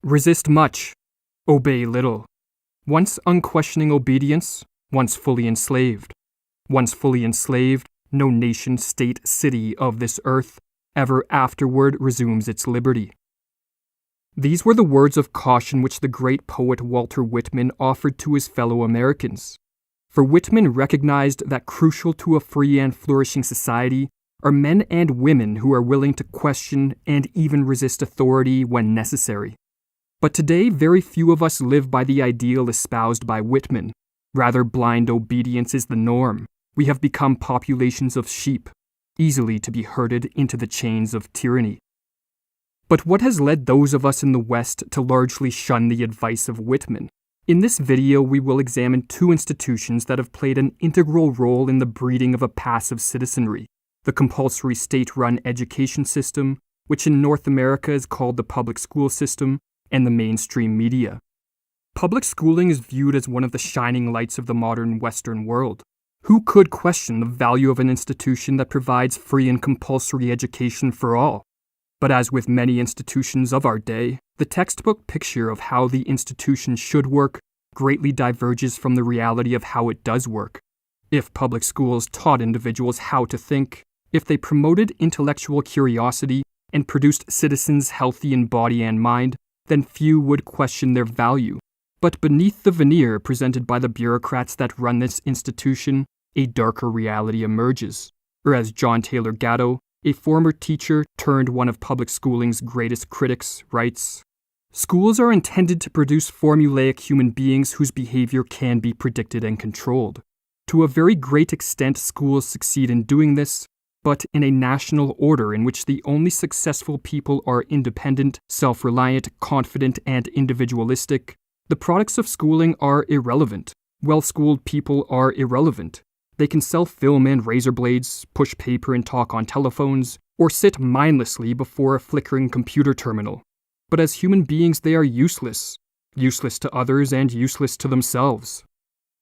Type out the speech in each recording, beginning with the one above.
Resist much, obey little. Once unquestioning obedience, once fully enslaved. Once fully enslaved, no nation, state, city of this earth ever afterward resumes its liberty. These were the words of caution which the great poet Walter Whitman offered to his fellow Americans. For Whitman recognized that crucial to a free and flourishing society are men and women who are willing to question and even resist authority when necessary. But today, very few of us live by the ideal espoused by Whitman. Rather, blind obedience is the norm. We have become populations of sheep, easily to be herded into the chains of tyranny. But what has led those of us in the West to largely shun the advice of Whitman? In this video, we will examine two institutions that have played an integral role in the breeding of a passive citizenry: the compulsory state-run education system, which in North America is called the public school system, and the mainstream media. Public schooling is viewed as one of the shining lights of the modern Western world. Who could question the value of an institution that provides free and compulsory education for all? But as with many institutions of our day, the textbook picture of how the institution should work greatly diverges from the reality of how it does work. If public schools taught individuals how to think, if they promoted intellectual curiosity and produced citizens healthy in body and mind, then few would question their value. But beneath the veneer presented by the bureaucrats that run this institution, a darker reality emerges. Or as John Taylor Gatto, a former teacher turned one of public schooling's greatest critics, writes, "Schools are intended to produce formulaic human beings whose behavior can be predicted and controlled. To a very great extent, schools succeed in doing this, but in a national order in which the only successful people are independent, self-reliant, confident, and individualistic, the products of schooling are irrelevant. Well-schooled people are irrelevant. They can sell film and razor blades, push paper and talk on telephones, or sit mindlessly before a flickering computer terminal. But as human beings, they are useless to others and useless to themselves."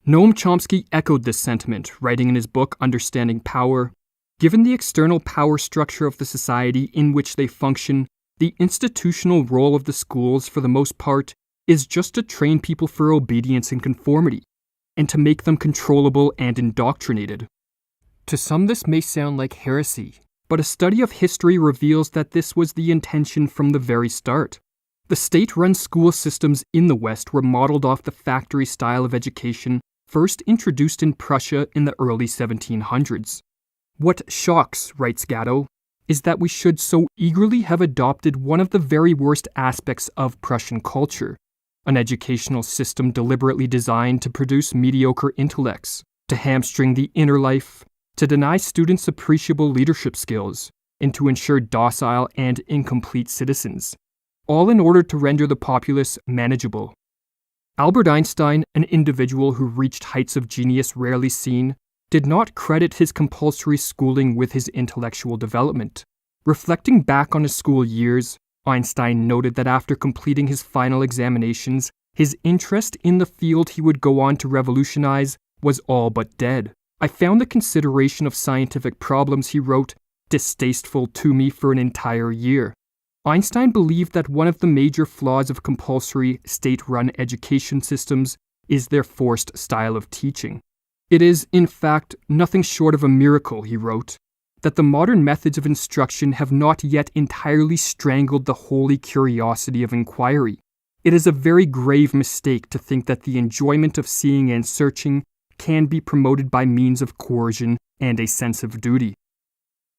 Noam Chomsky echoed this sentiment, writing in his book Understanding Power, "Given the external power structure of the society in which they function, the institutional role of the schools, for the most part, is just to train people for obedience and conformity, and to make them controllable and indoctrinated." To some this may sound like heresy, but a study of history reveals that this was the intention from the very start. The state-run school systems in the West were modeled off the factory style of education first introduced in Prussia in the early 1700s. "What shocks," writes Gatto, "is that we should so eagerly have adopted one of the very worst aspects of Prussian culture, an educational system deliberately designed to produce mediocre intellects, to hamstring the inner life, to deny students appreciable leadership skills, and to ensure docile and incomplete citizens, all in order to render the populace manageable." Albert Einstein, an individual who reached heights of genius rarely seen, did not credit his compulsory schooling with his intellectual development. Reflecting back on his school years, Einstein noted that after completing his final examinations, his interest in the field he would go on to revolutionize was all but dead. "I found the consideration of scientific problems," he wrote, "distasteful to me for an entire year." Einstein believed that one of the major flaws of compulsory, state-run education systems is their forced style of teaching. "It is, in fact, nothing short of a miracle," he wrote, "that the modern methods of instruction have not yet entirely strangled the holy curiosity of inquiry. It is a very grave mistake to think that the enjoyment of seeing and searching can be promoted by means of coercion and a sense of duty."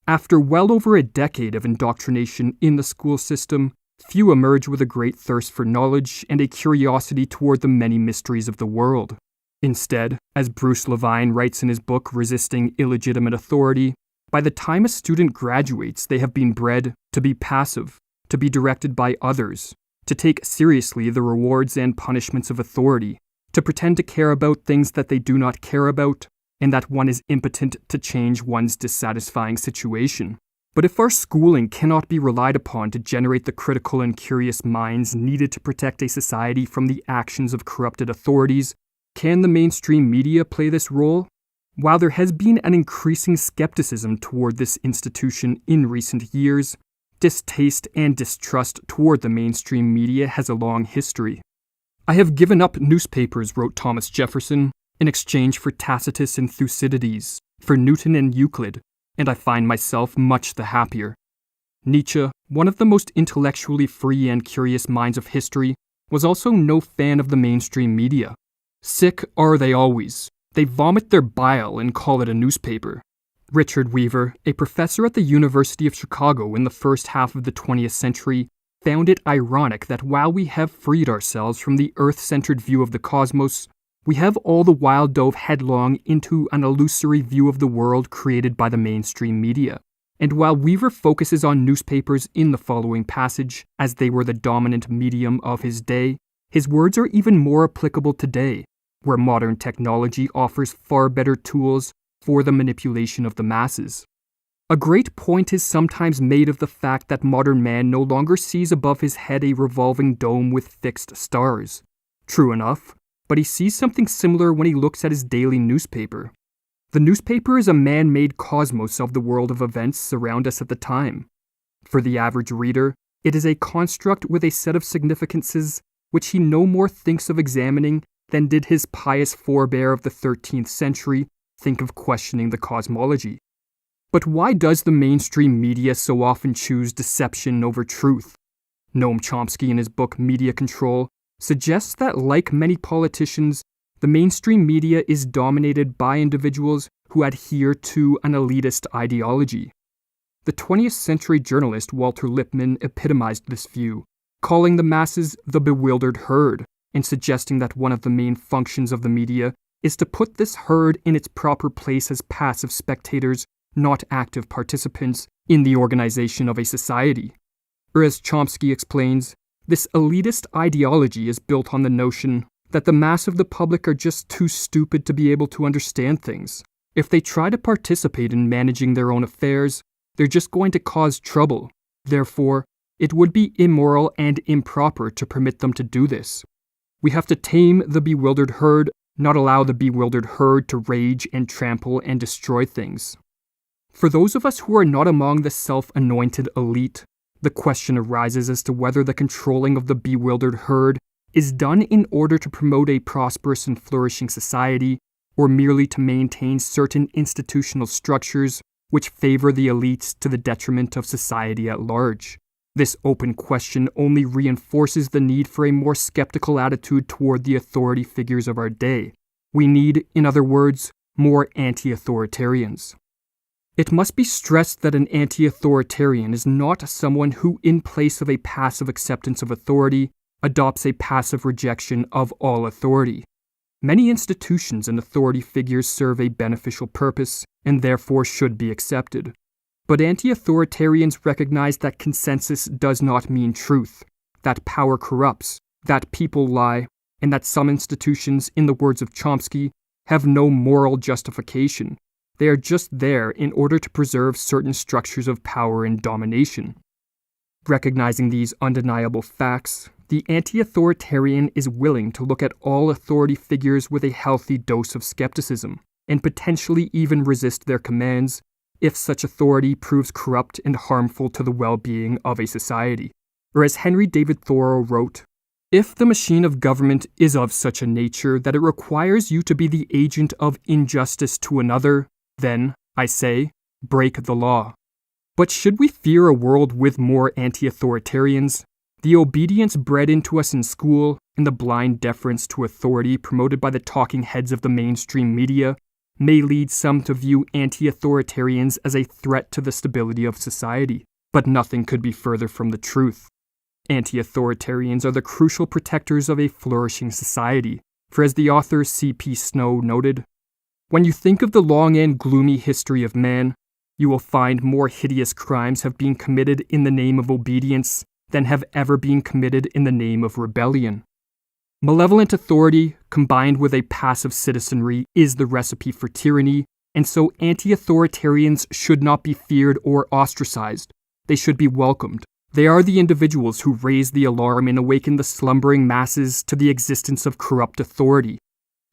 After well over a decade of indoctrination in the school system, few emerge with a great thirst for knowledge and a curiosity toward the many mysteries of the world. Instead, as Bruce Levine writes in his book Resisting Illegitimate Authority, by the time a student graduates, they have been bred to be passive, to be directed by others, to take seriously the rewards and punishments of authority, to pretend to care about things that they do not care about, and that one is impotent to change one's dissatisfying situation. But if our schooling cannot be relied upon to generate the critical and curious minds needed to protect a society from the actions of corrupted authorities, can the mainstream media play this role? While there has been an increasing skepticism toward this institution in recent years, Distaste and distrust toward the mainstream media has a long history. "I have given up newspapers," wrote Thomas Jefferson, "in exchange for Tacitus and Thucydides, for Newton and Euclid, and I find myself much the happier." Nietzsche, one of the most intellectually free and curious minds of history, was also no fan of the mainstream media. "Sick are they always. They vomit their bile and call it a newspaper." Richard Weaver, a professor at the University of Chicago in the first half of the 20th century, found it ironic that while we have freed ourselves from the earth-centered view of the cosmos, we have all the while dove headlong into an illusory view of the world created by the mainstream media. And while Weaver focuses on newspapers in the following passage, as they were the dominant medium of his day, his words are even more applicable today, where modern technology offers far better tools for the manipulation of the masses. A great point is sometimes made of the fact that modern man no longer sees above his head a revolving dome with fixed stars. True enough, but he sees something similar when he looks at his daily newspaper. The newspaper is a man-made cosmos of the world of events around us at the time. For the average reader, it is a construct with a set of significances which he no more thinks of examining than did his pious forebear of the 13th century think of questioning the cosmology. But why does the mainstream media so often choose deception over truth? Noam Chomsky, in his book Media Control, suggests that, like many politicians, the mainstream media is dominated by individuals who adhere to an elitist ideology. The 20th century journalist Walter Lippmann epitomized this view, calling the masses the bewildered herd, and suggesting that one of the main functions of the media is to put this herd in its proper place as passive spectators, not active participants, in the organization of a society. Or as Chomsky explains, this elitist ideology is built on the notion that the mass of the public are just too stupid to be able to understand things. If they try to participate in managing their own affairs, they're just going to cause trouble. Therefore, it would be immoral and improper to permit them to do this. We have to tame the bewildered herd, not allow the bewildered herd to rage and trample and destroy things. For those of us who are not among the self-anointed elite, the question arises as to whether the controlling of the bewildered herd is done in order to promote a prosperous and flourishing society, or merely to maintain certain institutional structures which favor the elites to the detriment of society at large. This open question only reinforces the need for a more skeptical attitude toward the authority figures of our day. We need, in other words, more anti-authoritarians. It must be stressed that an anti-authoritarian is not someone who, in place of a passive acceptance of authority, adopts a passive rejection of all authority. Many institutions and authority figures serve a beneficial purpose and therefore should be accepted. But anti-authoritarians recognize that consensus does not mean truth, that power corrupts, that people lie, and that some institutions, in the words of Chomsky, have no moral justification. They are just there in order to preserve certain structures of power and domination. Recognizing these undeniable facts, the anti-authoritarian is willing to look at all authority figures with a healthy dose of skepticism, and potentially even resist their commands if such authority proves corrupt and harmful to the well-being of a society. Or as Henry David Thoreau wrote, "If the machine of government is of such a nature that it requires you to be the agent of injustice to another, then, I say, break the law." But should we fear a world with more anti-authoritarians? The obedience bred into us in school and the blind deference to authority promoted by the talking heads of the mainstream media may lead some to view anti-authoritarians as a threat to the stability of society, but nothing could be further from the truth. Anti-authoritarians are the crucial protectors of a flourishing society, for as the author C.P. Snow noted, "When you think of the long and gloomy history of man, you will find more hideous crimes have been committed in the name of obedience than have ever been committed in the name of rebellion." Malevolent authority, combined with a passive citizenry, is the recipe for tyranny, and so anti-authoritarians should not be feared or ostracized. They should be welcomed. They are the individuals who raise the alarm and awaken the slumbering masses to the existence of corrupt authority.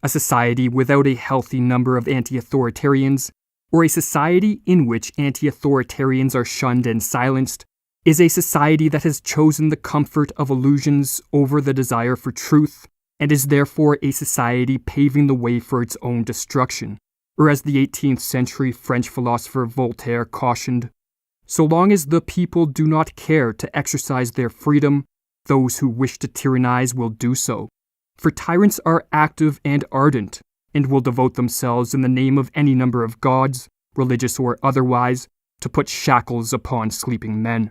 A society without a healthy number of anti-authoritarians, or a society in which anti-authoritarians are shunned and silenced, is a society that has chosen the comfort of illusions over the desire for truth, and is therefore a society paving the way for its own destruction. Or as the 18th century French philosopher Voltaire cautioned, so long as the people do not care to exercise their freedom, those who wish to tyrannize will do so. For tyrants are active and ardent, and will devote themselves in the name of any number of gods, religious or otherwise, to put shackles upon sleeping men.